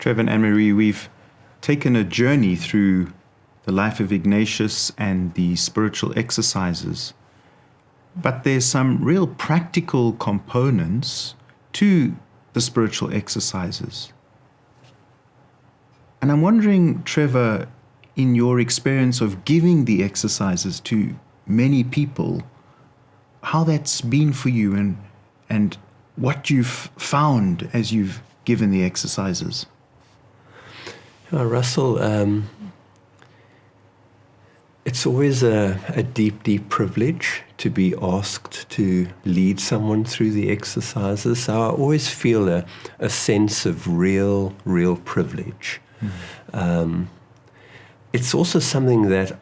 Trevor and Anne-Marie, we've taken a journey through the life of Ignatius and the spiritual exercises. But there's some real practical components to the spiritual exercises. And I'm wondering, Trevor, in your experience of giving the exercises to many people, how that's been for you and what you've found as you've given the exercises. Russell, it's always a deep, deep privilege to be asked to lead someone through the exercises. So I always feel a sense of real privilege. It's also something that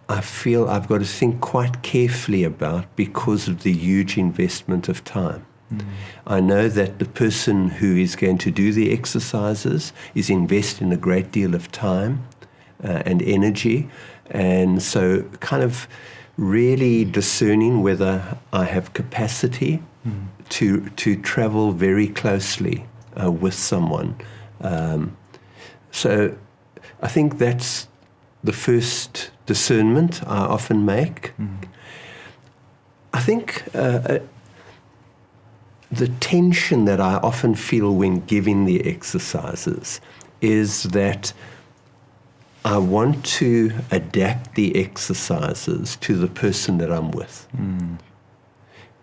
I feel I've got to think quite carefully about because of the huge investment of time. I know that the person who is going to do the exercises is investing a great deal of time and energy, and so kind of really discerning whether I have capacity to travel very closely with someone. So I think that's the first discernment I often make. I think the tension that I often feel when giving the exercises is that I want to adapt the exercises to the person that I'm with.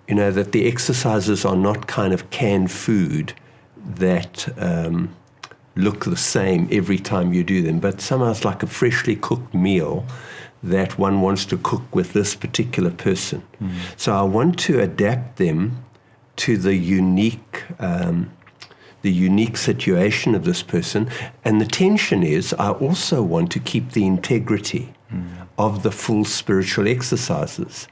You know, that the exercises are not kind of canned food that look the same every time you do them, but somehow it's like a freshly cooked meal that one wants to cook with this particular person. So I want to adapt them to the unique situation of this person. And the tension is I also want to keep the integrity of the full spiritual exercises.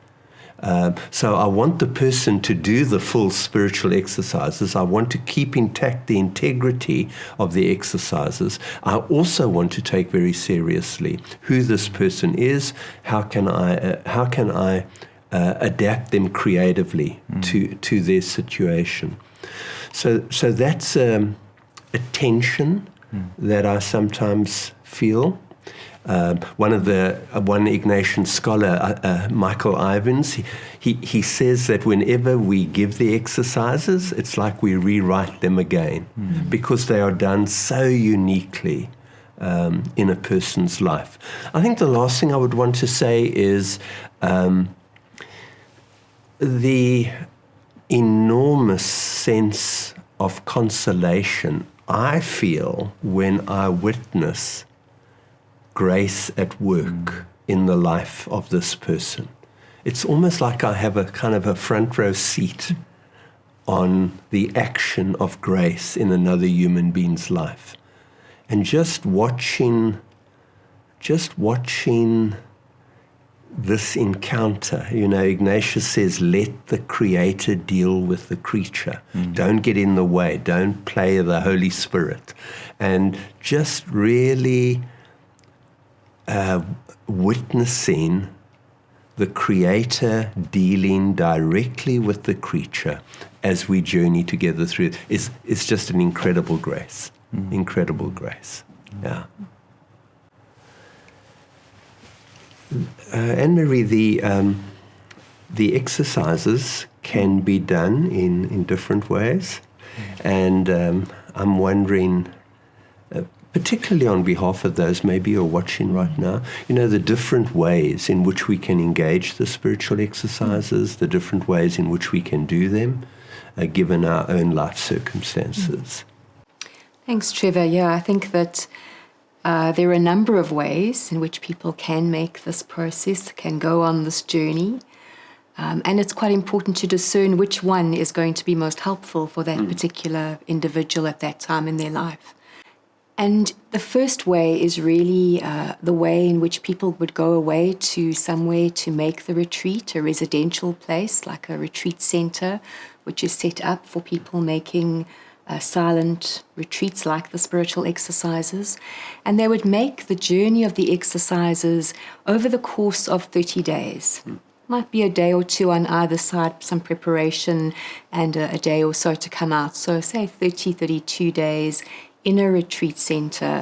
So I want the person to do the full spiritual exercises. I want to keep intact the integrity of the exercises. I also want to take very seriously who this person is. How can I adapt them creatively to their situation? So that's a tension that I sometimes feel. One Ignatian scholar, Michael Ivins, he says that whenever we give the exercises, it's like we rewrite them again because they are done so uniquely in a person's life. I think the last thing I would want to say is the enormous sense of consolation I feel when I witness grace at work in the life of this person. It's almost like I have a kind of a front row seat on the action of grace in another human being's life. And just watching this encounter, you know, Ignatius says, let the Creator deal with the creature. Don't get in the way. Don't play the Holy Spirit. And just really witnessing the Creator dealing directly with the creature as we journey together through it is just an incredible grace. Incredible grace. Yeah. Anne-Marie, the exercises can be done in different ways, and I'm wondering, particularly on behalf of those maybe you're watching right now, you know, the different ways in which we can engage the spiritual exercises, the different ways in which we can do them, given our own life circumstances. Thanks, Trevor. Yeah, I think that there are a number of ways in which people can make this process, can go on this journey. And it's quite important to discern which one is going to be most helpful for that particular individual at that time in their life. And the first way is really the way in which people would go away to somewhere to make the retreat, a residential place like a retreat center, which is set up for people making silent retreats like the spiritual exercises. And they would make the journey of the exercises over the course of 30 days. Might be a day or two on either side, some preparation, and a day or so to come out. So say 30, 32 days in a retreat center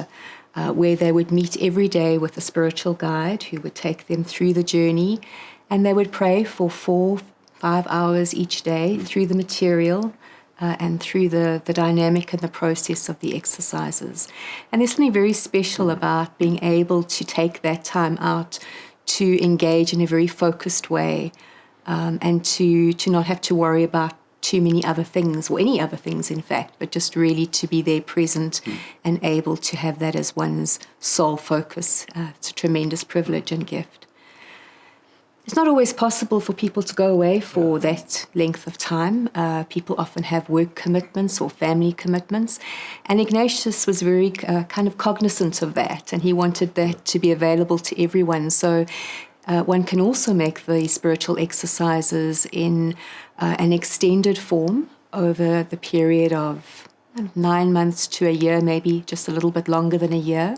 where they would meet every day with a spiritual guide who would take them through the journey, and they would pray for 4-5 hours each day through the material and through the dynamic and the process of the exercises. And there's something very special about being able to take that time out to engage in a very focused way, and to not have to worry about too many other things, or any other things in fact, but just really to be there present and able to have that as one's sole focus. It's a tremendous privilege and gift. It's not always possible for people to go away for that length of time. People often have work commitments or family commitments. And Ignatius was very kind of cognizant of that, and he wanted that to be available to everyone. So one can also make the spiritual exercises in an extended form over the period of 9 months to a year, maybe just a little bit longer than a year.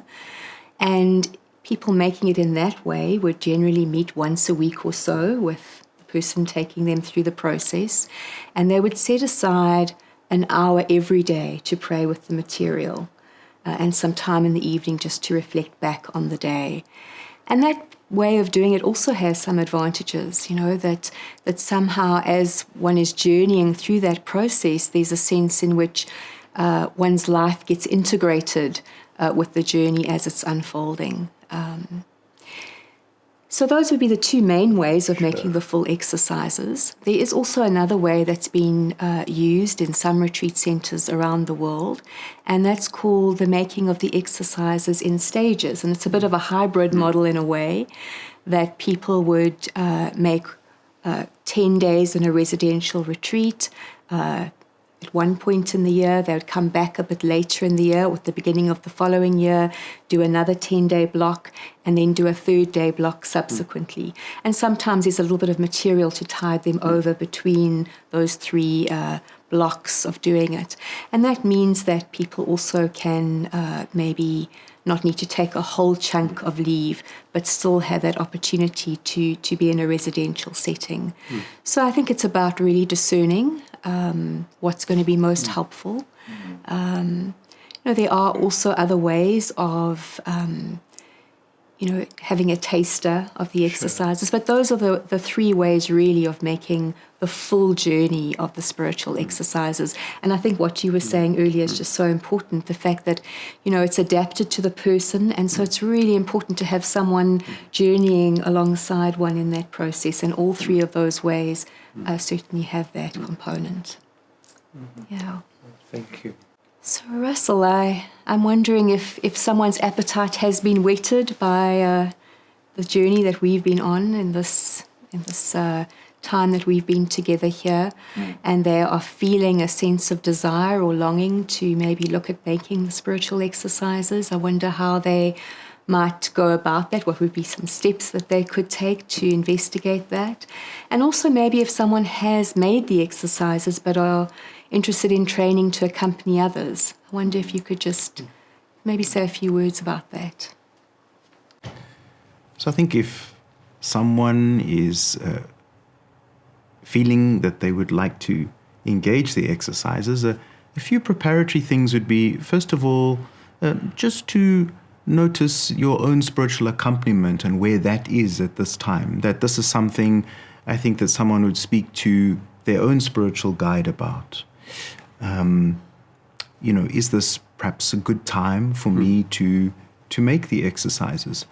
And people making it in that way would generally meet once a week or so with the person taking them through the process. And they would set aside an hour every day to pray with the material, and some time in the evening just to reflect back on the day. And that way of doing it also has some advantages, that somehow as one is journeying through that process, there's a sense in which one's life gets integrated with the journey as it's unfolding. So those would be the two main ways of making the full exercises. There is also another way that's been used in some retreat centers around the world, and that's called the making of the exercises in stages. And it's a bit of a hybrid model in a way, that people would make 10 days in a residential retreat. At one point in the year, they would come back a bit later in the year, with the beginning of the following year, do another 10-day block, and then do a 3rd-day block subsequently. And sometimes there's a little bit of material to tide them over between those 3 blocks of doing it. And that means that people also can maybe not need to take a whole chunk of leave, but still have that opportunity to be in a residential setting. So I think it's about really discerning what's going to be most helpful. There are also other ways of having a taster of the exercises, but those are the 3 ways really of making the full journey of the spiritual exercises. And I think what you were saying earlier is just so important, the fact that, it's adapted to the person, and so it's really important to have someone journeying alongside one in that process, and all 3 of those ways certainly have that component. Yeah. Thank you. So Russell, I'm wondering if someone's appetite has been whetted by the journey that we've been on in this time that we've been together here, and they are feeling a sense of desire or longing to maybe look at making the spiritual exercises. I wonder how they might go about that, what would be some steps that they could take to investigate that. And also maybe if someone has made the exercises but are interested in training to accompany others. I wonder if you could just maybe say a few words about that. So I think if someone is feeling that they would like to engage the exercises, a few preparatory things would be, first of all, just to notice your own spiritual accompaniment and where that is at this time. That this is something I think that someone would speak to their own spiritual guide about. Is this perhaps a good time for me to make the exercises?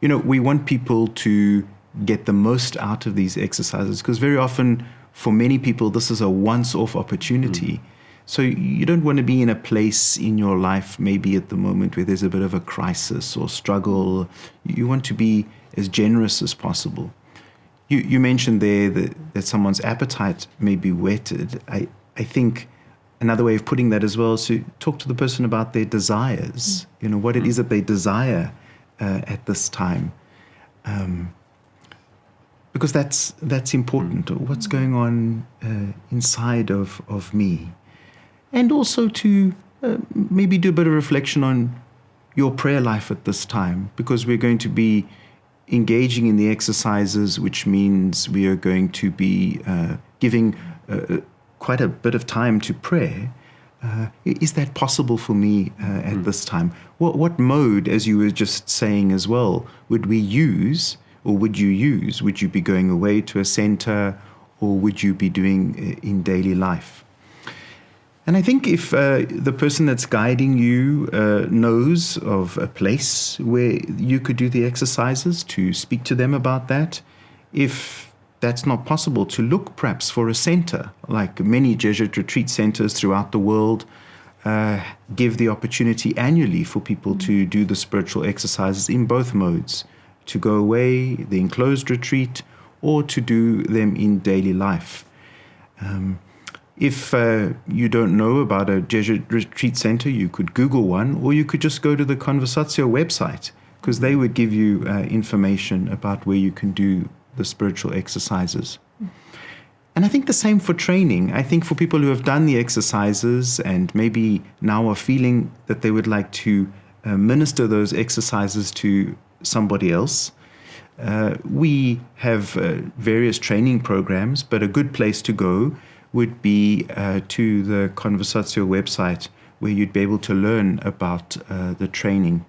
We want people to get the most out of these exercises, because very often for many people this is a once-off opportunity. So you don't want to be in a place in your life maybe at the moment where there's a bit of a crisis or struggle. You want to be as generous as possible. You mentioned there that someone's appetite may be whetted. I think another way of putting that as well is to talk to the person about their desires, what it is that they desire at this time. Because that's important. What's going on inside of me? And also to maybe do a bit of reflection on your prayer life at this time, because we're going to be engaging in the exercises, which means we are going to be giving quite a bit of time to prayer. Is that possible for me at this time? What mode, as you were just saying as well, would we use, or would you use? Would you be going away to a center, or would you be doing in daily life? And I think if the person that's guiding you knows of a place where you could do the exercises, to speak to them about that. If that's not possible, to look perhaps for a center, like many Jesuit retreat centers throughout the world give the opportunity annually for people to do the spiritual exercises in both modes, to go away, the enclosed retreat, or to do them in daily life. If you don't know about a Jesuit retreat center, you could Google one, or you could just go to the Conversatio website, because they would give you information about where you can do the spiritual exercises. And I think the same for training. I think for people who have done the exercises and maybe now are feeling that they would like to minister those exercises to somebody else, we have various training programs, but a good place to go would be to the Conversatio website, where you'd be able to learn about the training.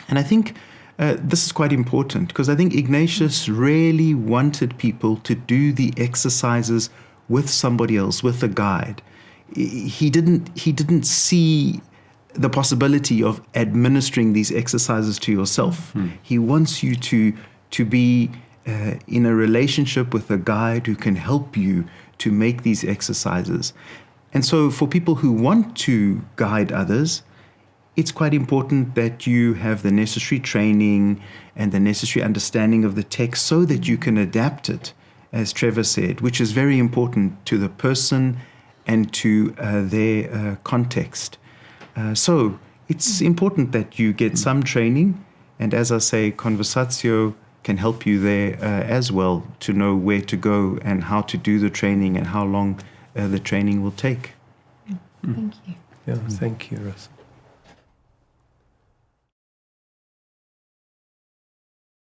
And I think this is quite important, because I think Ignatius really wanted people to do the exercises with somebody else, with a guide. He didn't see the possibility of administering these exercises to yourself. He wants you to be in a relationship with a guide who can help you to make these exercises. And so for people who want to guide others, it's quite important that you have the necessary training and the necessary understanding of the text so that you can adapt it, as Trevor said, which is very important to the person and to their context. So it's important that you get some training, and as I say, Conversatio can help you there as well, to know where to go and how to do the training and how long the training will take. Thank you. Yeah, thank you, Russell.